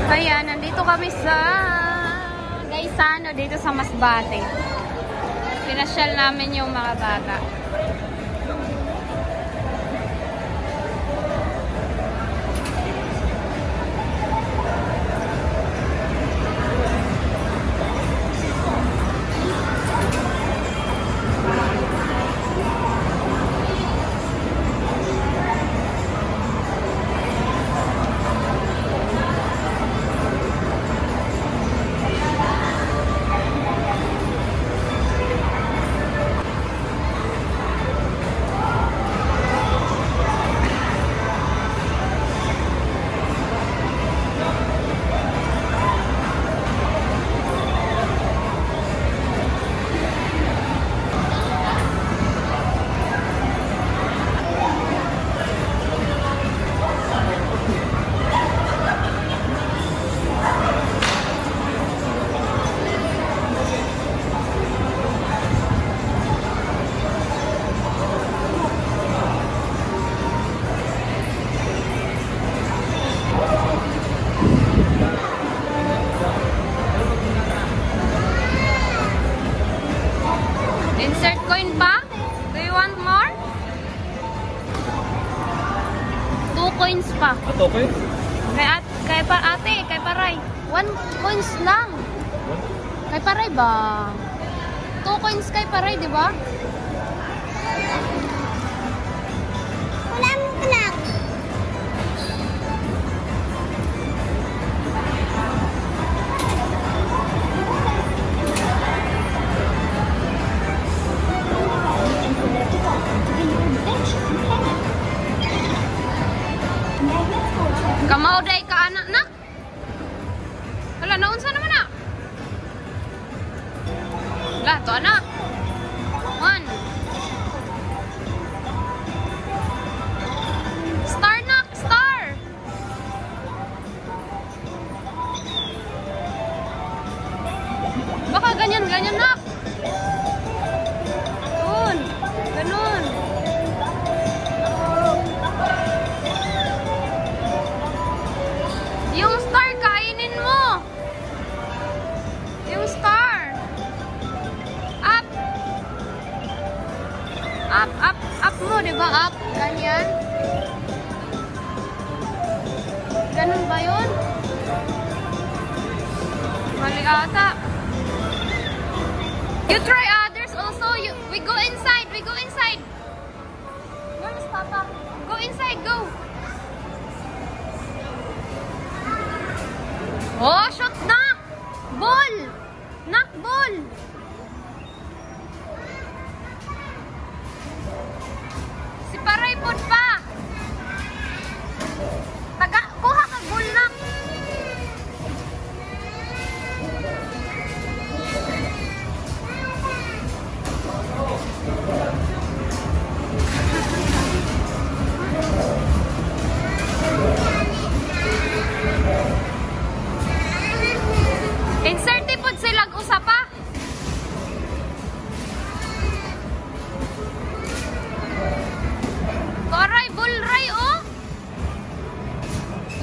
Ayan, nandito kami sa Gaisano, dito sa Masbate. Pinasyal namin yung mga bata. Insert coin pa? Do you want more? 2 coins pa. At okay? Kay Paray. 1 coins lang. Kay Paray ba? 2 coins kay Paray, di ba? Kulang. Kamauday ka anak na? Wala, naunsa naman na? Wala, to anak. 1. Star nak, star! Baka ganyan nak. Doon, ganun. Yung star, kainin mo. Yung star. Up. Up mo, di ba? Up. Ganyan. Ganun ba yun? Mali ata. You try others also. We go inside. Where's Papa? Go inside, go. Oh, shot knock! Ball! Knock ball! Si Paray pod pa! Kuha ka ball knock! Insert pod silang usa pa. Koray, bulray oh.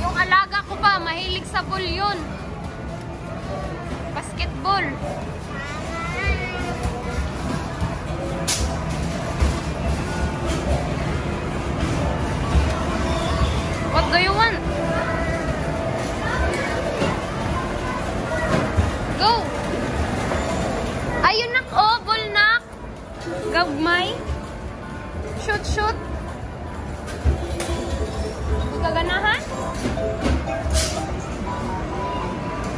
Yung alaga ko pa, mahilig sa ball yun. Basketball. What do you want? Go! Ayun nak, oh, ball nak. Gagmay. Shoot. Kaganahan?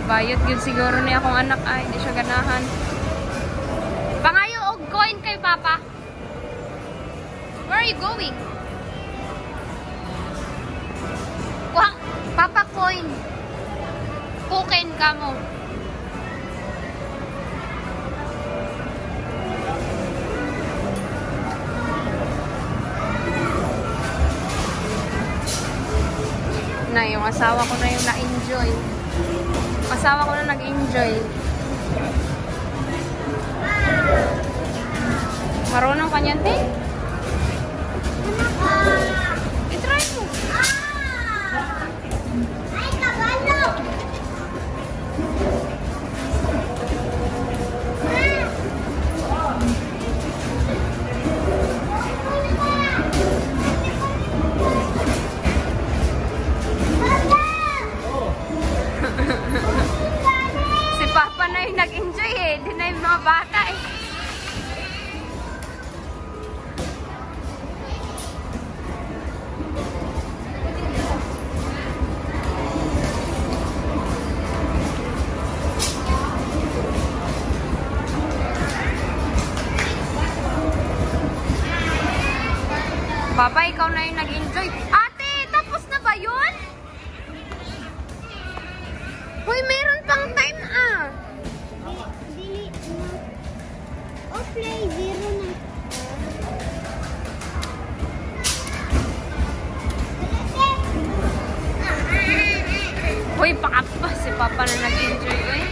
Bayot yun siguro niya akong anak. Ay, hindi siya ganahan. Pangayo og coin kay Papa. Where are you going? Kuha, Papa coin. Kukin ka mo. Na yung asawa ko na yung na-enjoy. Asawa ko na nag-enjoy. Marunong ka niyan, te? I-try mo. Ay, kabalo! bata eh. Papa, ikaw na yung nag-enjoy. Ate, tapos na ba yun? Hoy, meron pang time ah. Dili na. O play, zero na. Hoy, pakapa si Papa na nag-enjoy eh.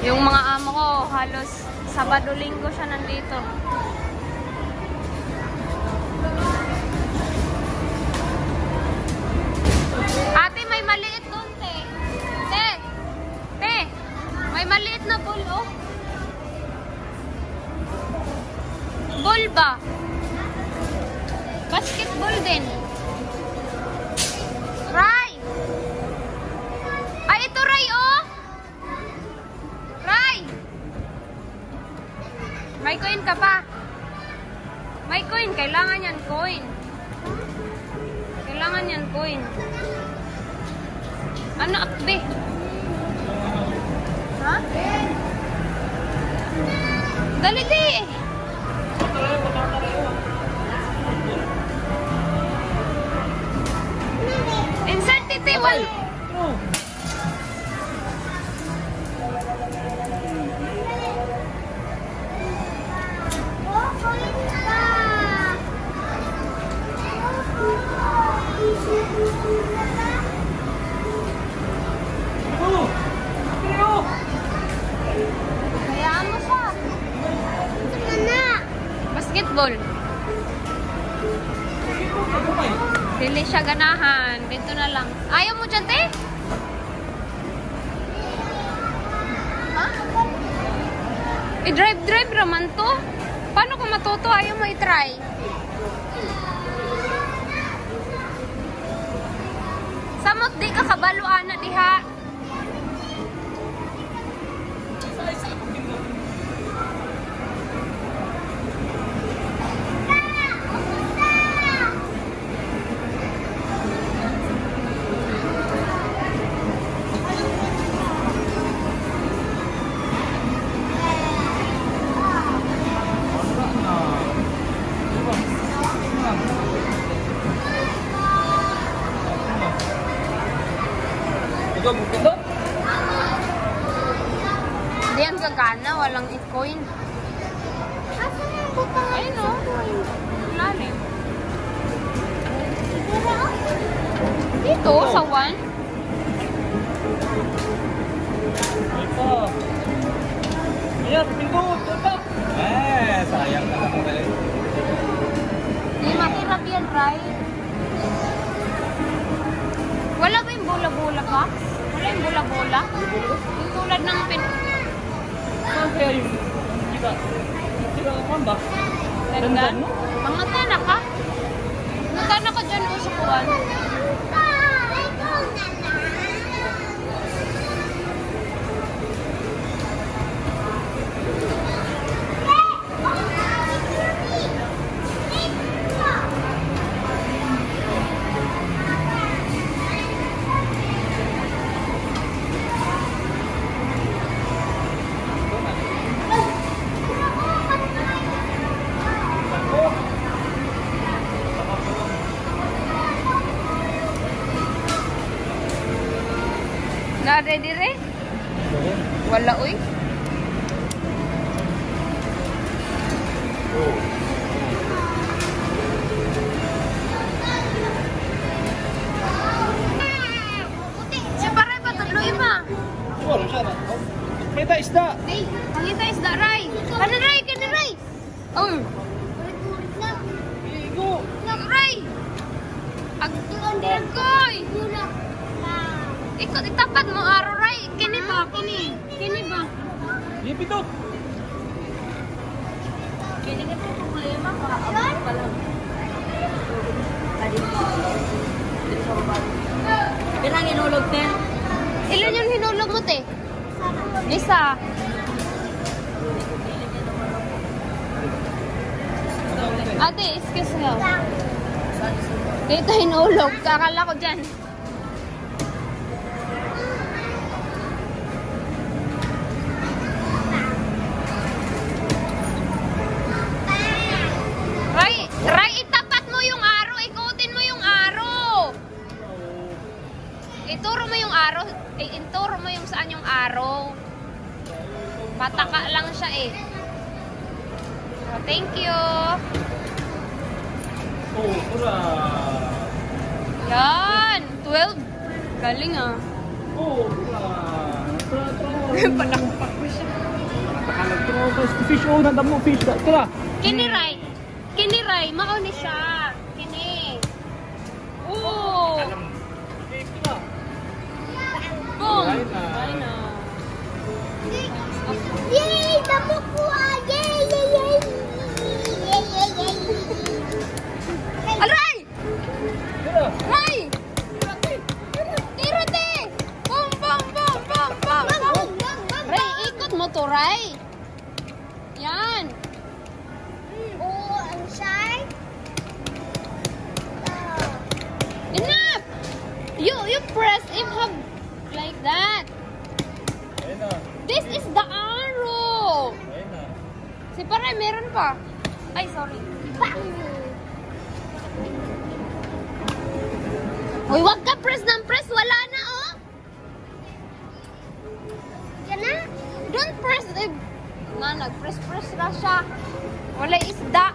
Yung mga amo ko, halos Sabado-Linggo siya nandito. Ate, may maliit doon, te. Te! Te! May maliit na ball, oh. Ball ba? Basketball din. Ray! Ay, ito Ray, oh! Ray! May coin ka pa? May coin. Kailangan yan coin. Kailangan yan coin. Ano akbe? Ha? Dali di! Insert it eh. Hayaan mo siya. Basketball. Dili siya ganahan. Dito na lang. Ayaw mo dyan, te? Ha? I-drive raman to. Paano kung matuto? Ayaw mo i-try. Samot di ka kabaluan na diha. Hindi yan gagana, walang i-coin. Ayun o. Lalim. Dito, sa 1. Ito. Ayan, pindot. Ito. Sayang na lang ulit. Hindi mahirap yan, right? Wala ba yung bola-bola ka? Wala yung bola-bola? Yung tulad ng Kaya yung kita ka ba? Tandaan? Mga tana ka? Magkana ka dyan o sa kuwan? Na-ready rin? Wala, uy. Si Paray pa, tuloy ba? Wala siya na. May isda. Pangita isda, Ray. Kana, Ray? Kana, Ray? Oh. Igo. Ray! Agkoy! Ikot, itapat mo, araw, Ray. Kini ba? Kini ba? Di pindot. Kini ka po problema, makaabot pa lang. Bilang inulog din. Ilan yung hinulog mo, te? Isa. Ate, excuse nga. Dito hinulog. Kakala ko dyan. Ray, itapat mo yung araw. Ikutin mo yung araw. Ituro mo yung araw. Ituro mo yung saan yung araw. Pataka lang siya eh. So, thank you. Oh, hurra! Yan. 12. Galing ah. Oh, hurra! Panakpak ko siya. Fish, oh, nadamo fish. Tara! Kiniray. Kiniray. Mauni siya. Kini. Oh. Boom. Ayun na. Yay! Damo ko ah! Yay! Yay! Yay! Yay! Yay! Yay! Aray! Tara! Ray! Tirate! Boom, boom, boom, boom, boom, boom. Ray, ikot mo to, Ray. Yan. Oh, ang shark. Enough! You press if have like that. Ayun na. This is the arrow. Ayun na. Si Paray, meron pa. Ay, sorry. Uy, wag ka press ng press. Wala na, oh. Yan na. Don't press. Eh, nag-press-press na siya. Wala isda.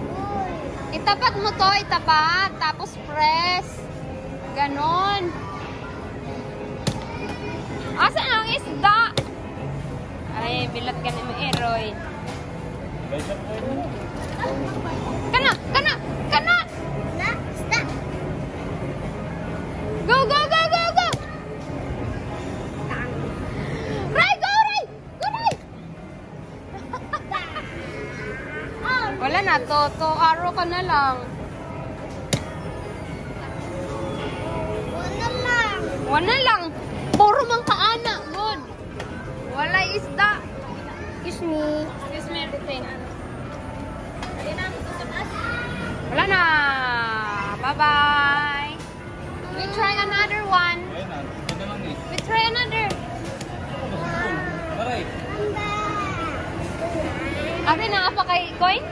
Uy. Itapat mo to, itapat. Tapos press. Ganon. Asan ang isda? Ay, bilat ka ni Maeroy. Kana! Kana! Kana! Na, stop. Go, go, go, go, go! Ray, go, Ray! Go, Ray! Wala na to. To arrow ka na lang. Wala lang. Wala lang. Puro mang kaana. Good. Wala isda. Excuse me. Excuse me, everything. Wala na. Bye-bye. We try another one. Ayun na. Ayun na lang eh. We try another. Aray! Ate, na pa kay coin?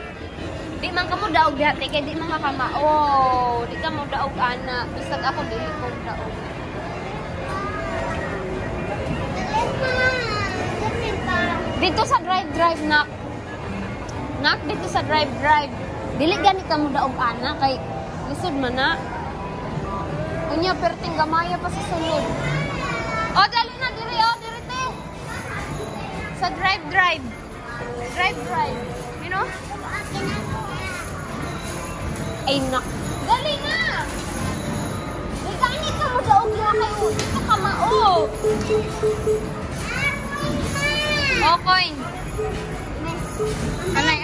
Di man ka mo daog dati, kaya di man ka kama. Oh, di ka mo daog, ana. Bisag ako, di ko daog. Dito sa drive-drive, nak. Nak, dito sa drive-drive. Dili gani ka mo daog, ana, kay lisod man na. Unya, perting gamaya pa sa sulod. Oh, dali na, diri, oh, diri, te. Sa drive-drive. Drive-drive. You know? Ay, nak. Dali na! Ikani ka mo daog na kayo. Dito ka mao. Oh, coin. Anay,